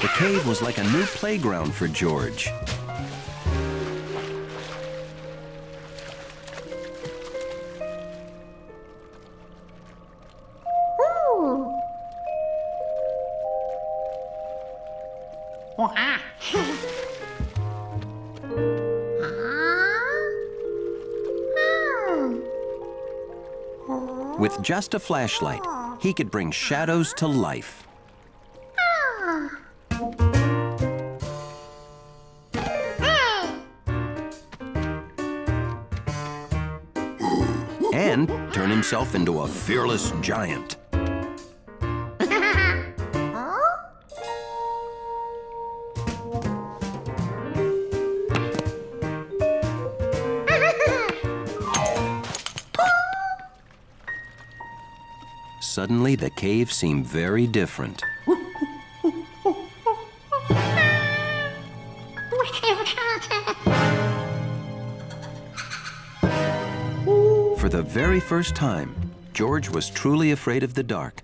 The cave was like a new playground for George. With just a flashlight, he could bring shadows to life. And turn himself into a fearless giant. Suddenly, the cave seemed very different. For the very first time, George was truly afraid of the dark.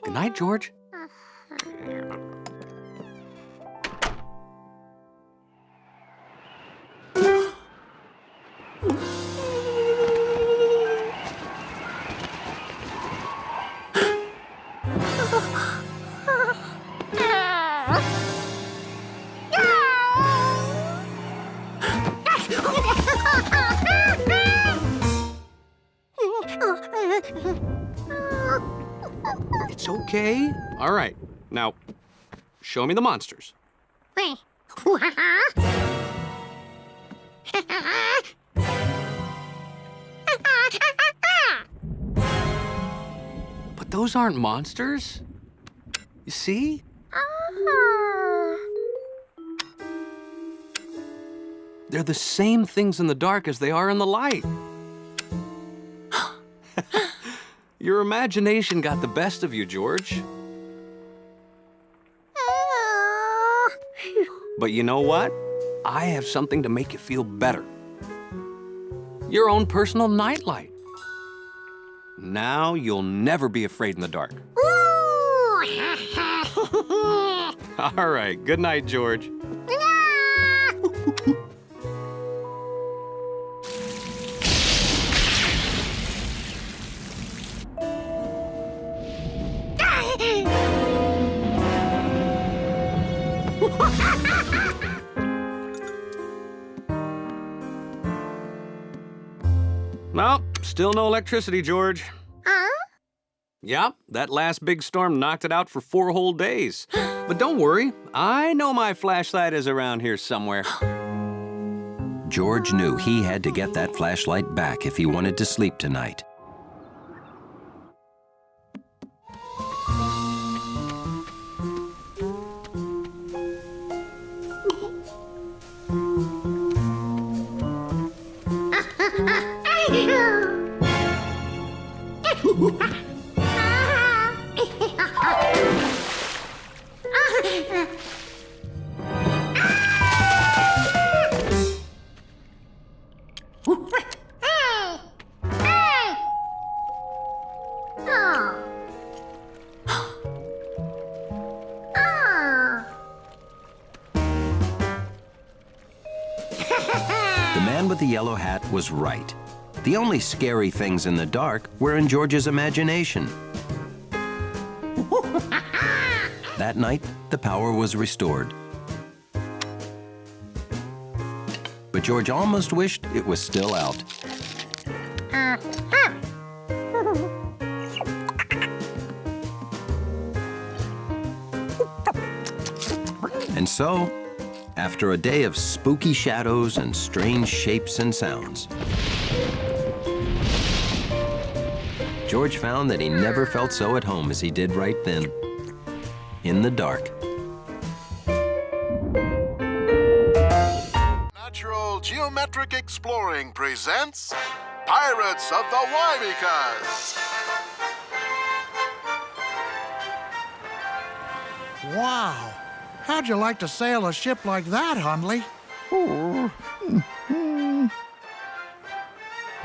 Good night, George. It's okay. All right. Now, show me the monsters. But those aren't monsters. You see? They're the same things in the dark as they are in the light. Your imagination got the best of you, George. But you know what? I have something to make you feel better. Your own personal nightlight. Now you'll never be afraid in the dark. All right, good night, George. Well, still no electricity, George. Yep, that last big storm knocked it out for 4 whole days. But don't worry, I know my flashlight is around here somewhere. George knew he had to get that flashlight back if he wanted to sleep tonight. The man with the yellow hat was right. The only scary things in the dark were in George's imagination. That night, the power was restored. But George almost wished it was still out. And so, after a day of spooky shadows and strange shapes and sounds, George found that he never felt so at home as he did right then, in the dark. Natural Geometric Exploring presents Pirates of the Wybecas. Wow. How'd you like to sail a ship like that, Hundley?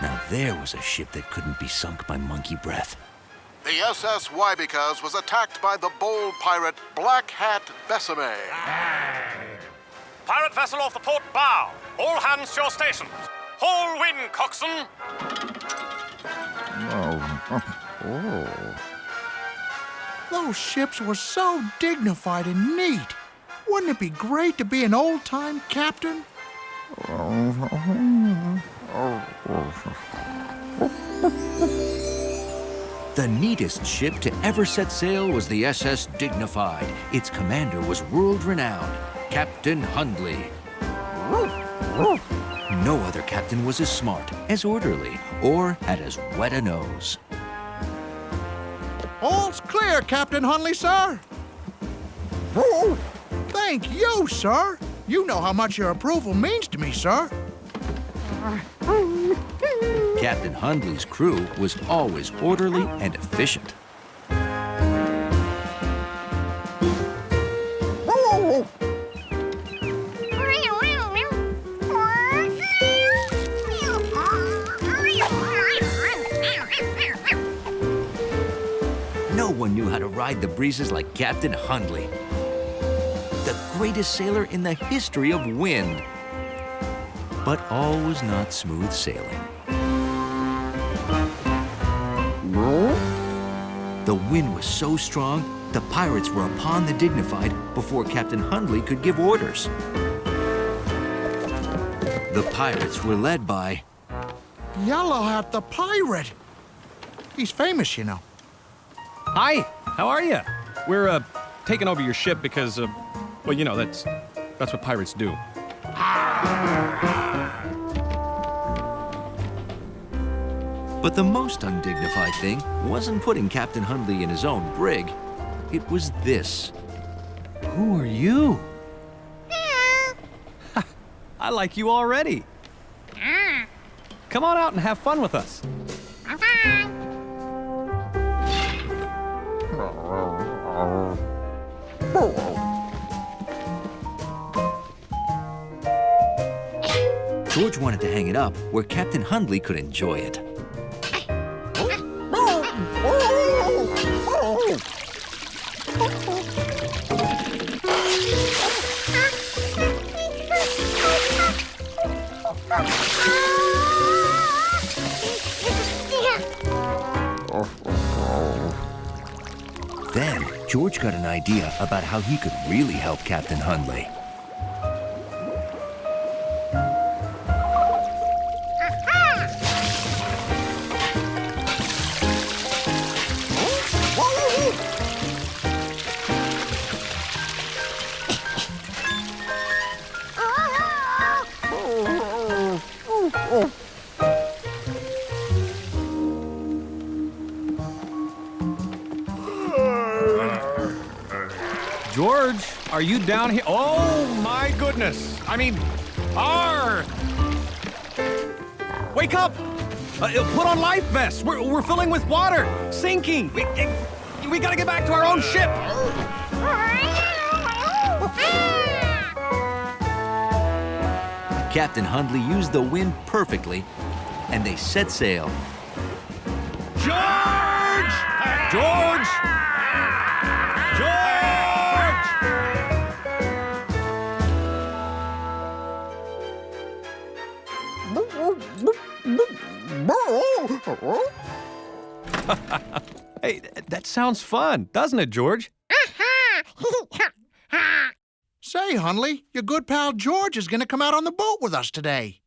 Now there was a ship that couldn't be sunk by monkey breath. The SS Wybecause was attacked by the bold pirate Black Hat Besame. Pirate vessel off the port bow. All hands to your stations. Haul wind, coxswain. Those ships were so dignified and neat. Wouldn't it be great to be an old-time captain? The neatest ship to ever set sail was the SS Dignified. Its commander was world-renowned, Captain Hundley. No other captain was as smart, as orderly, or had as wet a nose. All's clear, Captain Hundley, sir. Thank you, sir. You know how much your approval means to me, sir. Captain Hundley's crew was always orderly and efficient. No one knew how to ride the breezes like Captain Hundley, the greatest sailor in the history of wind. But all was not smooth sailing. The wind was so strong, the pirates were upon the Dignified before Captain Hundley could give orders. The pirates were led by Yellow Hat the pirate. He's famous, you know. Hi, how are you? We're taking over your ship because, well, you know, that's what pirates do. But the most undignified thing wasn't putting Captain Hundley in his own brig. It was this. Who are you? I like you already. Come on out and have fun with us. George wanted to hang it up where Captain Hundley could enjoy it. Then, George got an idea about how he could really help Captain Hundley. George, are you down here? Oh, my goodness. I mean, Wake up! Put on life vests. We're filling with water. Sinking. We gotta get back to our own ship. Captain Hundley used the wind perfectly, and they set sail. George! George! George! Hey, that sounds fun, doesn't it, George? Say, Hundley, your good pal George is going to come out on the boat with us today.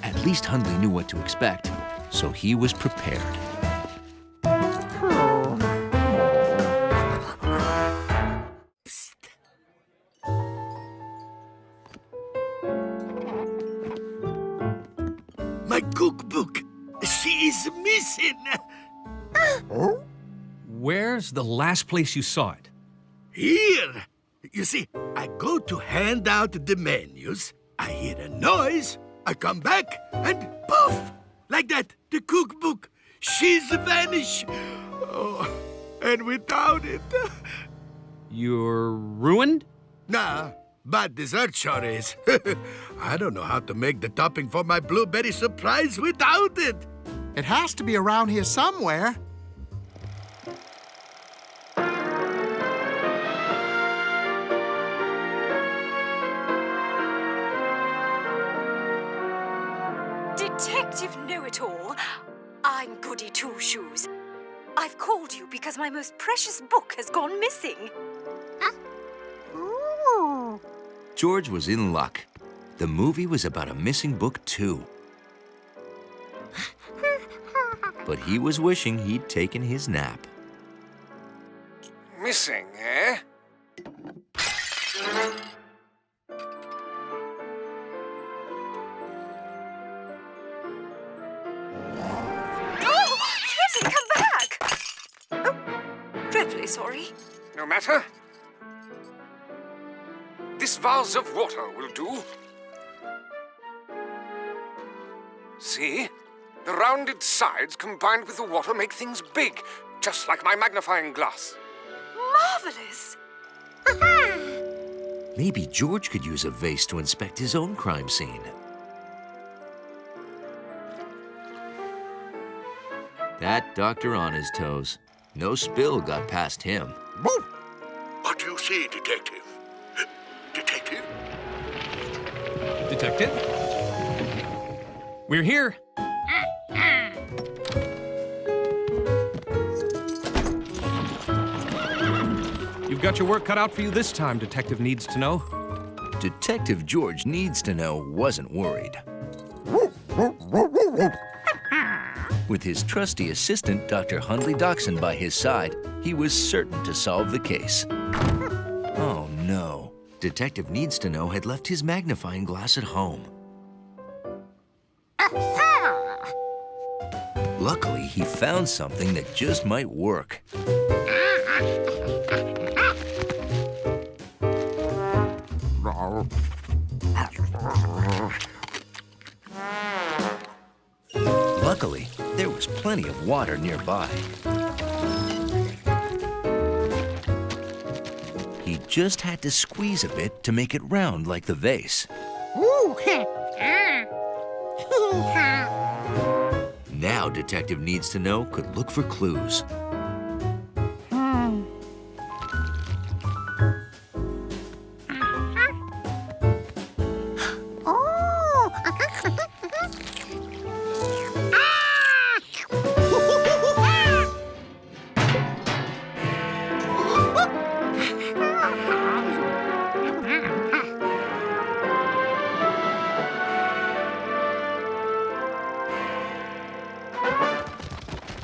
At least Hundley knew what to expect, so he was prepared. My cookbook. She is missing. Where's the last place you saw it? Here. You see, I go to hand out the menus. I hear a noise. I come back and poof! Like that, the cookbook. She's vanished. Oh, And without it... You're ruined? Nah, but dessert sure is. I don't know how to make the topping for my blueberry surprise without it. It has to be around here somewhere. Detective Know-It-All, I'm Goody Two-Shoes. I've called you because my most precious book has gone missing. George was in luck. The movie was about a missing book, too. But he was wishing he'd taken his nap. Missing, eh? Oh, Kevin, come back! Oh, dreadfully sorry. No matter. This vase of water will do. See? The rounded sides combined with the water make things big, just like my magnifying glass. Marvelous! Maybe George could use a vase to inspect his own crime scene. That doctor on his toes. No spill got past him. What do you see, Detective? Detective? Detective? We're here. You've got your work cut out for you this time, Detective Needs to Know. Detective George Needs to Know wasn't worried. With his trusty assistant, Dr. Hundley Doxson, by his side, he was certain to solve the case. Oh, no. Detective Needs to Know had left his magnifying glass at home. Luckily, he found something that just might work. Luckily, there was plenty of water nearby. He just had to squeeze a bit to make it round like the vase. Now Detective Needs to Know could look for clues.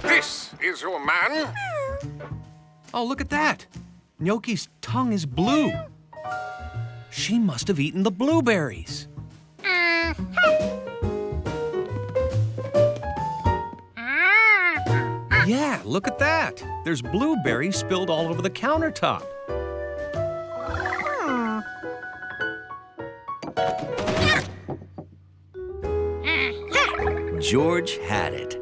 This is your man? Oh, look at that. Gnocchi's tongue is blue. She must have eaten the blueberries. Yeah, look at that. There's blueberries spilled all over the countertop. George had it.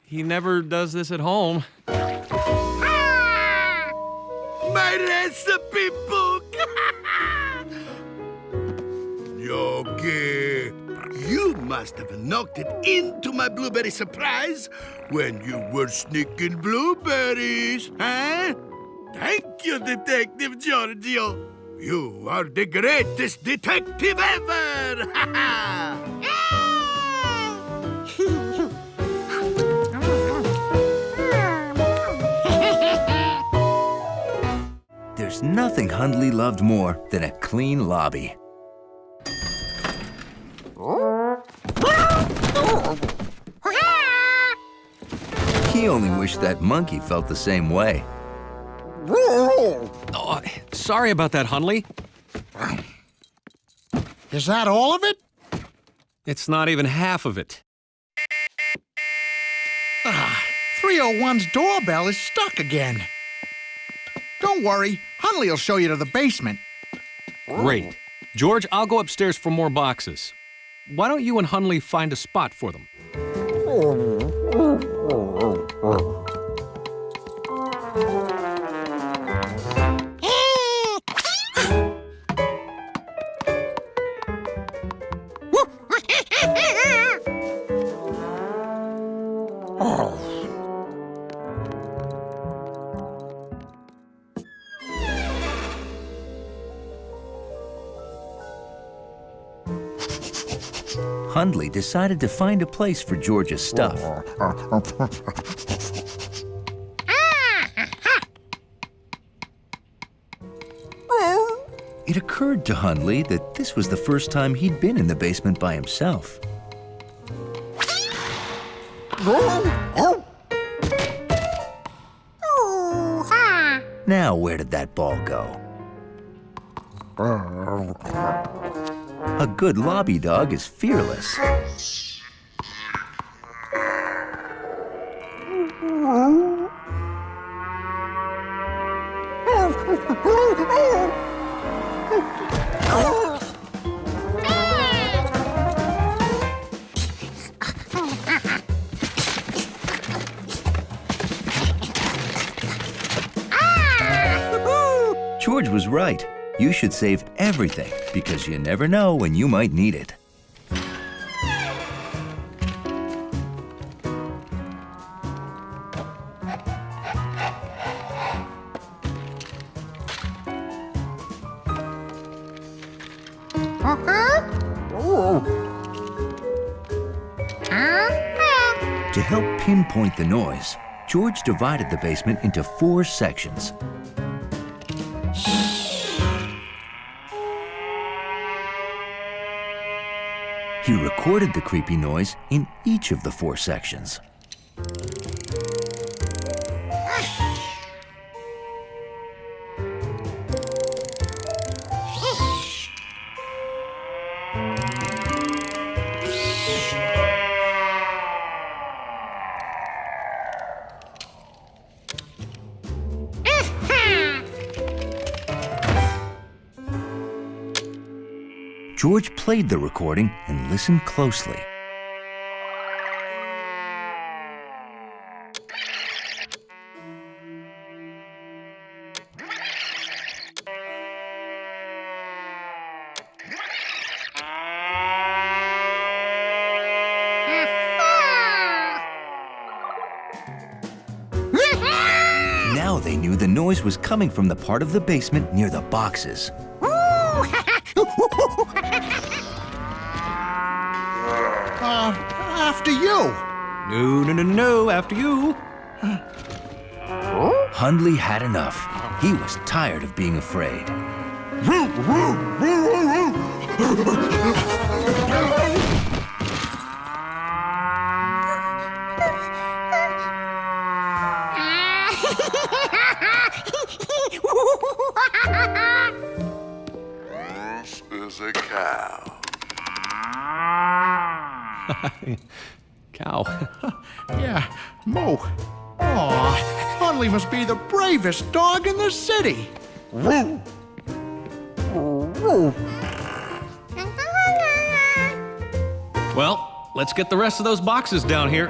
He never does this at home. My recipe book! Yogi, you must have knocked it into my blueberry surprise when you were sneaking blueberries, huh? Thank you, Detective Giorgio. You are the greatest detective ever! There's nothing Hundley loved more than a clean lobby. He only wished that monkey felt the same way. Oh, sorry about that, Hundley. Is that all of it? It's not even half of it. 301's doorbell is stuck again. Don't worry, Hundley will show you to the basement. Great. George, I'll go upstairs for more boxes. Why don't you and Hundley find a spot for them? Hundley decided to find a place for George's stuff. It occurred to Hundley that this was the first time he'd been in the basement by himself. Now, where did that ball go? A good lobby dog is fearless. George was right. You should save everything because you never know when you might need it. To help pinpoint the noise, George divided the basement into 4 sections. He recorded the creepy noise in each of the 4 sections. George played the recording and listened closely. Now they knew the noise was coming from the part of the basement near the boxes. After you. No, after you. Hundley had enough. He was tired of being afraid. This is a cow. Cow. Yeah, Moo. Aw, Hundley must be the bravest dog in the city. Well, let's get the rest of those boxes down here.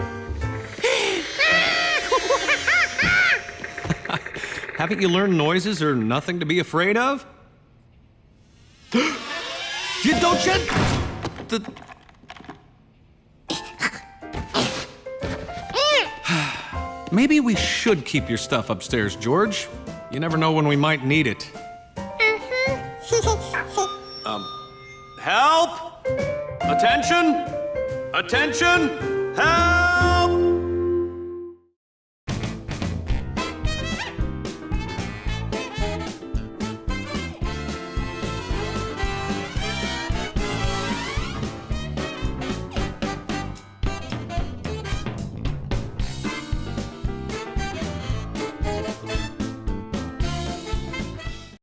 Haven't you learned noises are nothing to be afraid of? Maybe we should keep your stuff upstairs, George. You never know when we might need it. Help! Attention! Attention! Help!